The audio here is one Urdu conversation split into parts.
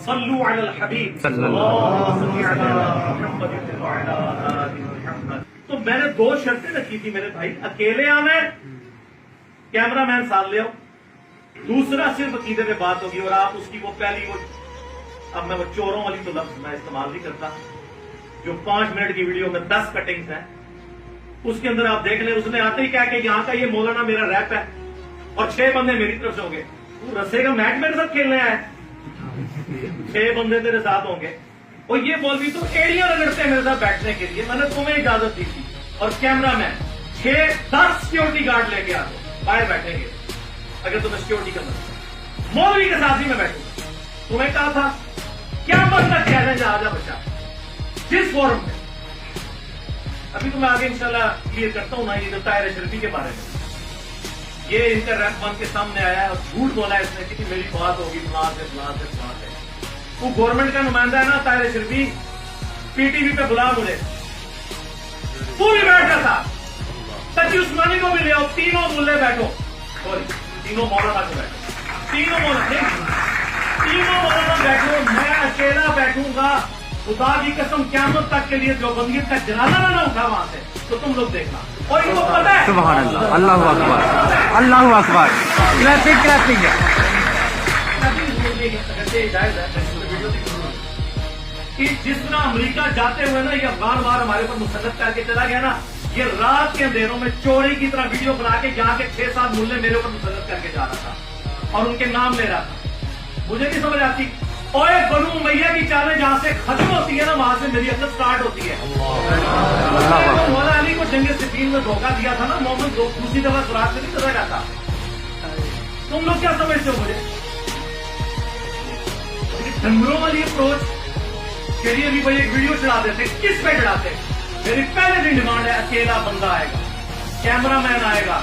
صلو علی الحبیب صلی اللہ علیہ وسلم. تو میں نے 2 شرطیں رکھی تھی میرے بھائی. اکیلے آنا ہے, کیمرہ مین ساتھ لے آؤ. دوسرا صرف عقیدے پہ بات ہوگی, اور آپ اس کی وہ پہلی اب میں وہ چوروں والی تو لفظ میں استعمال نہیں کرتا, جو 5 منٹ کی ویڈیو میں 10 کٹنگز ہیں, اس کے اندر آپ دیکھ لیں. اس نے آتے ہی کہا کہ یہاں کا یہ مولانا میرا ریپ ہے اور 6 بندے میری طرف سے ہوں گے. تو رسے کا میچ میرے ساتھ کھیلنے آیا ہے, 6 بندے تیرے ساتھ ہوں گے. اور یہ مولوی تو ایڑیاں رگڑتے ہیں میرے ساتھ بیٹھنے کے لیے. میں نے تمہیں اجازت دی تھی, اور کیمرہ مین 6-10 سیکورٹی گارڈ لے کے آ دو, باہر بیٹھیں گے اگر تمہیں سیکورٹی کرنا. مولوی کے ساتھ ہی میں بیٹھوں. تمہیں کہا تھا کیا مطلب چیلنج آ جا بچہ جس فورم میں. ابھی تو میں آگے انشاءاللہ کلیئر کرتا ہوں نا, یہ جو طاہر اشرفی کے بارے میں, یہ ان کا ریپ بن کے سامنے آیا ہے اور جھوٹ بولا ہے اس نے کہ میری بات ہوگی فلاں سے فلاں سے فلاں سے. وہ گورنمنٹ کا نمائندہ ہے نا طاہر اشرفی, پی ٹی وی پہ بلا مجھے, پوری بیٹھ کا تھا. تقی عثمانی کو بھی لے آؤ, تینوں ملے بیٹھو, سوری تینوں مولانا کو بیٹھو, تینوں مولانا بیٹھو. میں اکیلا بیٹھوں گا, خدا کی قسم قیامت تک کے لیے جو بندگی کا جنازہ نہ اٹھا وہاں سے, تو تم لوگ دیکھنا. اور ان کو پتہ ہے, سبحان اللہ, اللہ اکبر, اللہ اکبر. کلاسک ہے کہ جس طرح امریکہ جاتے ہوئے نا یہ افغان وار ہمارے اوپر مسلط کر کے چلا گیا نا, یہ رات کے اندھیروں میں چوری کی طرح ویڈیو بنا کے یہاں کے 6-7 ملے میرے اوپر مسلط کر کے جا رہا تھا اور ان کے نام لے رہا تھا. مجھے نہیں سمجھ آتی. اور بنو امیہ کی چالیں جہاں سے ختم ہوتی ہے نا, وہاں سے میری عقل سٹارٹ ہوتی ہے. مولا علی کو جنگ صفین میں دھوکہ دیا تھا نا, محمد دوسری دفعہ سراغ سے نہیں چلا جاتا. تم لوگ کیا سمجھتے ہو مجھے ڈنگروں والی اپروچ کے لیے بھی بھائی ایک ویڈیو چڑھا دیتے. کس پہ چڑھاتے؟ میری پہلے دن ڈیمانڈ ہے اکیلا بندہ آئے گا, کیمرہ مین آئے گا,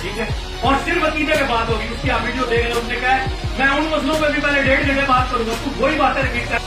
ٹھیک ہے, اور صرف عقیدے پہ بات ہوگی. اس کی آپ ویڈیو دیکھ رہے, اس نے کہا ہے میں ان مسئلوں پہ بھی پہلے 1.5 گھنٹے بات کروں گا. تو وہی باتیں ریپیٹ کر